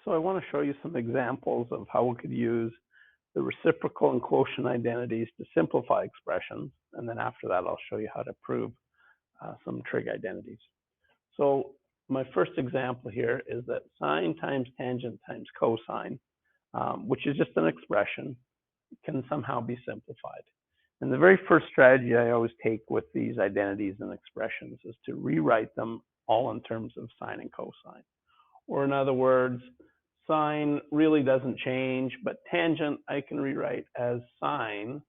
So I want to show you some examples of how we could use the reciprocal and quotient identities to simplify expressions. And then after that, I'll show you how to prove some trig identities. So my first example here is that sine times tangent times cosine, which is just an expression, can somehow be simplified. And the very first strategy I always take with these identities and expressions is to rewrite them all in terms of sine and cosine. Or in other words, sine really doesn't change, but tangent I can rewrite as sine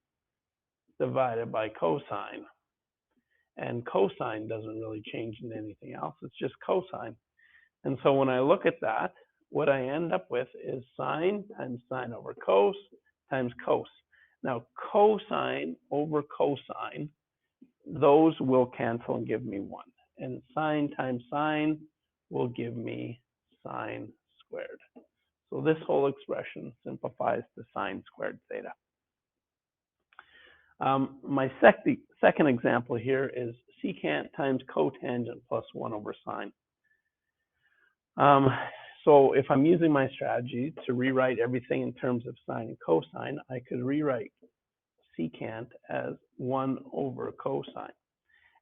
divided by cosine. And cosine doesn't really change into anything else, it's just cosine. And so when I look at that, what I end up with is sine times sine over cos times cos. Now cosine over cosine, those will cancel and give me 1. And sine times sine will give me sine squared. So this whole expression simplifies to sine squared theta. My second example here is secant times cotangent plus 1 over sine. So if I'm using my strategy to rewrite everything in terms of sine and cosine, I could rewrite secant as 1 over cosine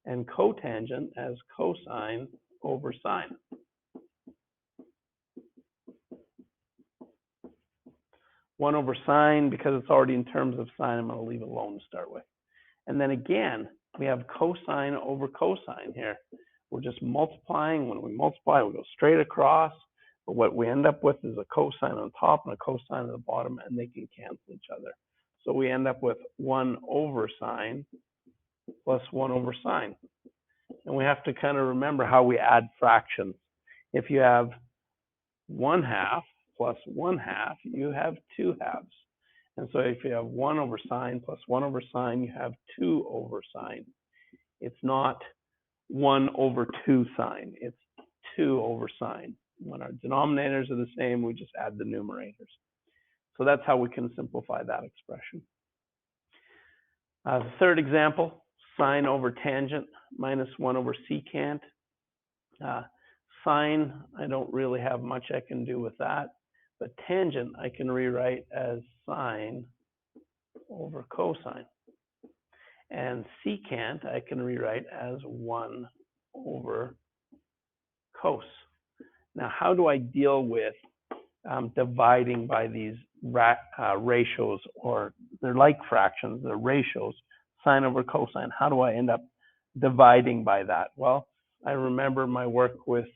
and cotangent as cosine over sine. One over sine, because it's already in terms of sine, I'm going to leave it alone to start with. And then again, we have cosine over cosine here. We're just multiplying. When we multiply, we go straight across. But what we end up with is a cosine on top and a cosine at the bottom, and they can cancel each other. So we end up with 1 over sine plus 1 over sine. And we have to kind of remember how we add fractions. If you have 1/2 plus 1/2, you have 2/2. And so if you have 1 over sine plus 1 over sine, you have 2 over sine. It's not 1 over 2 sine. It's 2 over sine. When our denominators are the same, we just add the numerators. So that's how we can simplify that expression. The third example, sine over tangent minus 1 over secant. Sine, I don't really have much I can do with that. But tangent, I can rewrite as sine over cosine. And secant, I can rewrite as 1 over cos. Now, how do I deal with dividing by these ratios, or they're like fractions, they're ratios, sine over cosine? How do I end up dividing by that? Well, I remember my work with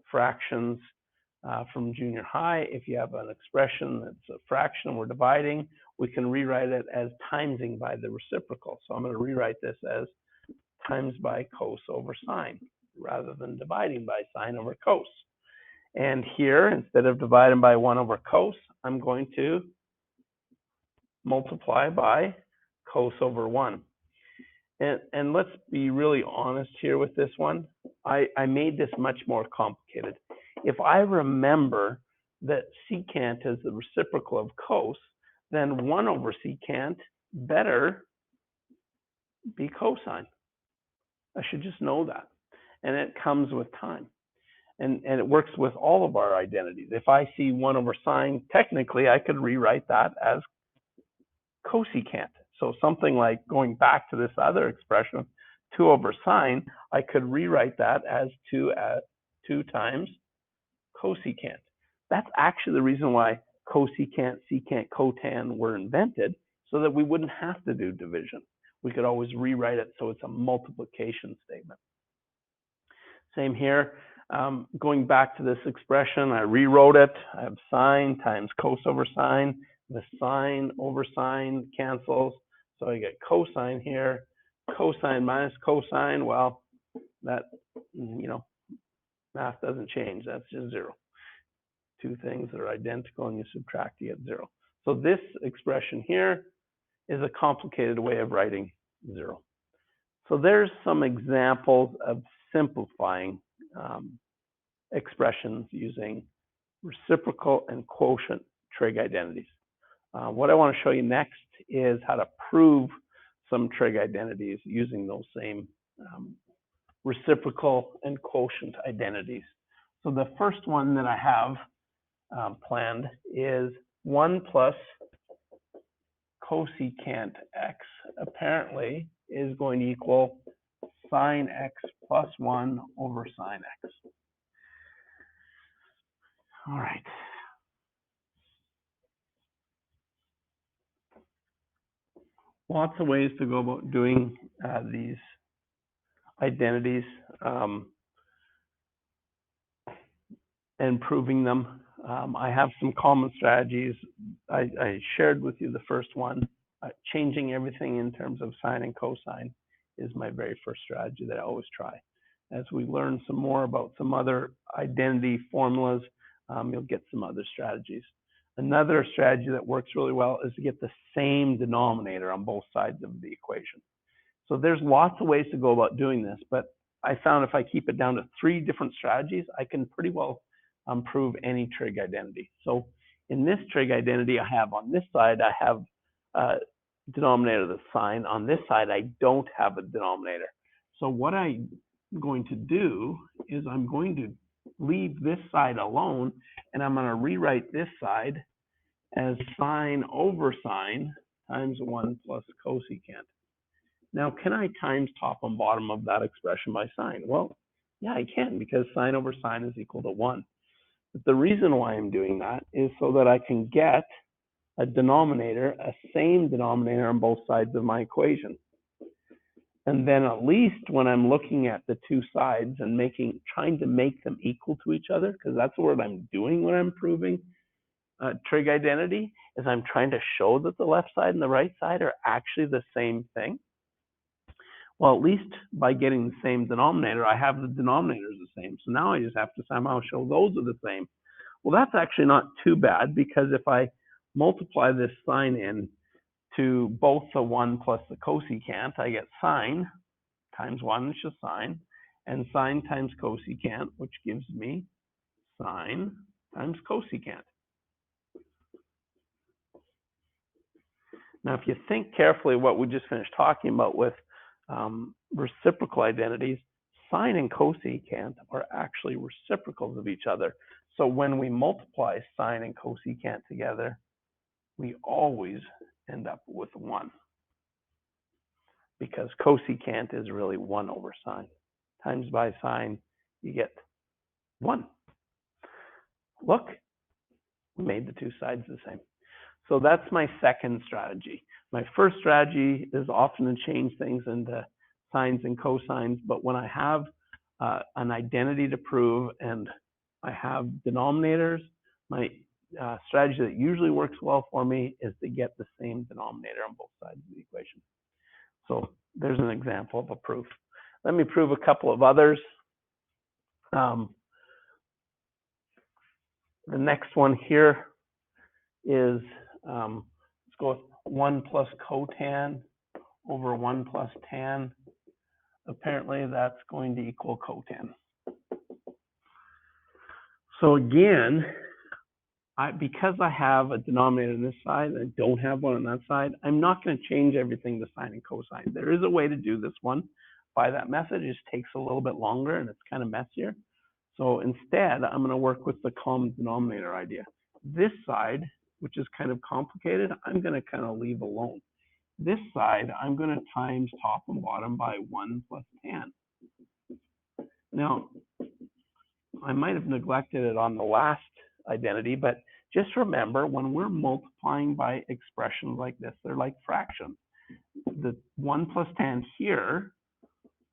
fractions from junior high. If you have an expression that's a fraction and we're dividing, we can rewrite it as timesing by the reciprocal. So I'm going to rewrite this as times by cos over sine, rather than dividing by sine over cos. And here, instead of dividing by 1 over cos, I'm going to multiply by cos over 1. And let's be really honest here with this one. I made this much more complicated. If I remember that secant is the reciprocal of cos, then 1 over secant better be cosine. I should just know that. And it comes with time. And it works with all of our identities. If I see 1 over sine, technically I could rewrite that as cosecant. So something like going back to this other expression, 2 over sine, I could rewrite that as 2 times cosecant. That's actually the reason why cosecant, secant, cotan were invented, so that we wouldn't have to do division. We could always rewrite it so it's a multiplication statement. Same here. Going back to this expression, I rewrote it. I have sine times cos over sine. The sine over sine cancels, so I get cosine here. Cosine minus cosine, well, that, math doesn't change. That's just 0. Two things that are identical and you subtract, you get 0. So this expression here is a complicated way of writing 0. So there's some examples of simplifying expressions using reciprocal and quotient trig identities. What I want to show you next is how to prove some trig identities using those same reciprocal and quotient identities. So the first one that I have planned is 1 plus cosecant x apparently is going to equal sine x plus 1 over sine x. All right. Lots of ways to go about doing these identities and proving them. I have some common strategies. I shared with you the first one. Changing everything in terms of sine and cosine is my very first strategy that I always try. As we learn some more about some other identity formulas, you'll get some other strategies. Another strategy that works really well is to get the same denominator on both sides of the equation. So there's lots of ways to go about doing this, but I found if I keep it down to 3 different strategies, I can pretty well prove any trig identity. So in this trig identity I have on this side, I have denominator the sine. On this side, I don't have a denominator. So what I'm going to do is I'm going to leave this side alone, and I'm going to rewrite this side as sine over sine times 1 plus cosecant. Now, can I times top and bottom of that expression by sine? Well, yeah, I can, because sine over sine is equal to 1. But the reason why I'm doing that is so that I can get a denominator, a same denominator on both sides of my equation. And then at least when I'm looking at the two sides and trying to make them equal to each other, because that's what I'm doing when I'm proving trig identity, is I'm trying to show that the left side and the right side are actually the same thing. Well, at least by getting the same denominator, I have the denominators the same. So now I just have to somehow show those are the same. Well, that's actually not too bad, because if I multiply this sine in to both the 1 plus the cosecant, I get sine times 1, which is sine, and sine times cosecant, which gives me sine times cosecant. Now, if you think carefully what we just finished talking about with reciprocal identities, sine and cosecant are actually reciprocals of each other. So when we multiply sine and cosecant together, we always end up with 1, because cosecant is really 1 over sine. Times by sine, you get 1. Look, we made the two sides the same. So that's my second strategy. My first strategy is often to change things into sines and cosines, but when I have an identity to prove and I have denominators, my strategy that usually works well for me is to get the same denominator on both sides of the equation. So there's an example of a proof. Let me prove a couple of others. The next one here is, let's go with 1 plus cotan over 1 plus tan. Apparently that's going to equal cotan. So again, because I have a denominator on this side and I don't have one on that side, I'm not going to change everything to sine and cosine. There is a way to do this one by that method. It just takes a little bit longer and it's kind of messier. So instead, I'm going to work with the common denominator idea. This side, which is kind of complicated, I'm going to kind of leave alone. This side, I'm going to times top and bottom by 1 plus tan. Now, I might have neglected it on the last identity, but just remember, when we're multiplying by expressions like this, they're like fractions. The 1 plus tan here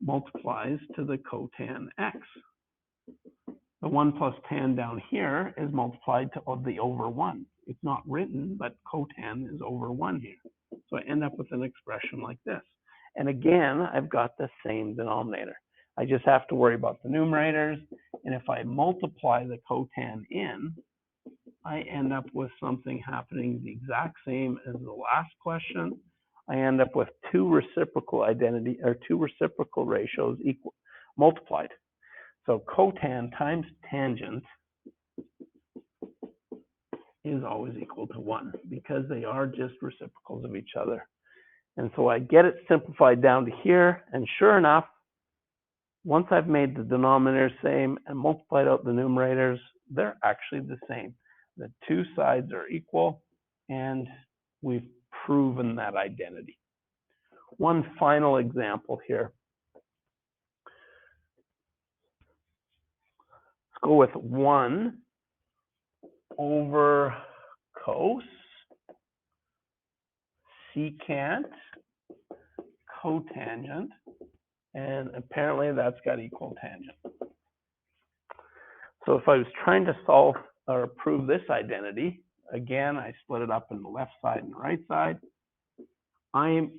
multiplies to the cotan x. The 1 plus tan down here is multiplied to the over 1. It's not written, but cotan is over 1 here. So I end up with an expression like this. And again, I've got the same denominator. I just have to worry about the numerators. And if I multiply the cotan in, I end up with something happening the exact same as the last question. I end up with two reciprocal ratios multiplied. So cotan times tangent is always equal to 1, because they are just reciprocals of each other. And so I get it simplified down to here, and sure enough, once I've made the denominators same and multiplied out the numerators, they're actually the same. the two sides are equal, and we've proven that identity. One final example here. Let's go with 1 over cos secant cotangent, and apparently that's got equal tangent. So if I was trying to solve or prove this identity, again, I split it up in the left side and the right side.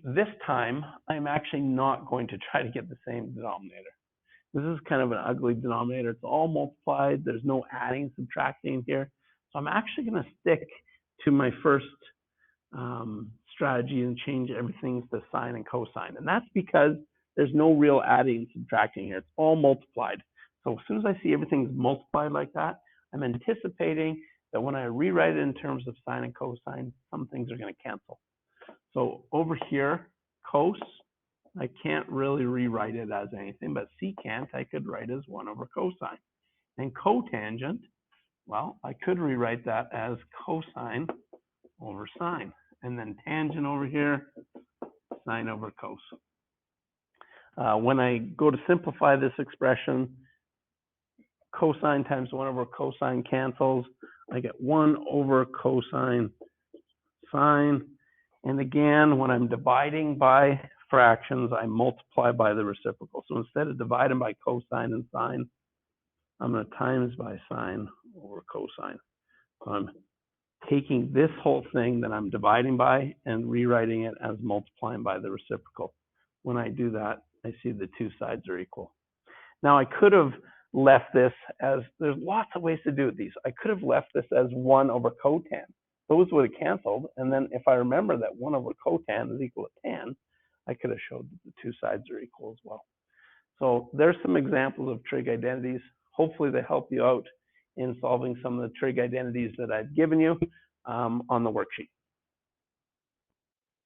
This time, I'm actually not going to try to get the same denominator. This is kind of an ugly denominator. It's all multiplied. There's no adding, subtracting here. So I'm actually going to stick to my first strategy and change everything to sine and cosine. And that's because there's no real adding and subtracting here. It's all multiplied. So as soon as I see everything's multiplied like that, I'm anticipating that when I rewrite it in terms of sine and cosine, some things are going to cancel. So over here, cos, I can't really rewrite it as anything, but secant I could write as 1 over cosine. And cotangent, well, I could rewrite that as cosine over sine. And then tangent over here, sine over cos. When I go to simplify this expression, cosine times 1 over cosine cancels. I get 1 over cosine sine. And again, when I'm dividing by fractions, I multiply by the reciprocal. So instead of dividing by cosine and sine, I'm going to times by sine over cosine. So I'm taking this whole thing that I'm dividing by and rewriting it as multiplying by the reciprocal. When I do that, I see the two sides are equal. Now I could have left this as, there's lots of ways to do these. I could have left this as 1 over cotan. Those would have canceled, and then if I remember that 1 over cotan is equal to tan, I could have showed that the two sides are equal as well. So there's some examples of trig identities. Hopefully they help you out in solving some of the trig identities that I've given you on the worksheet.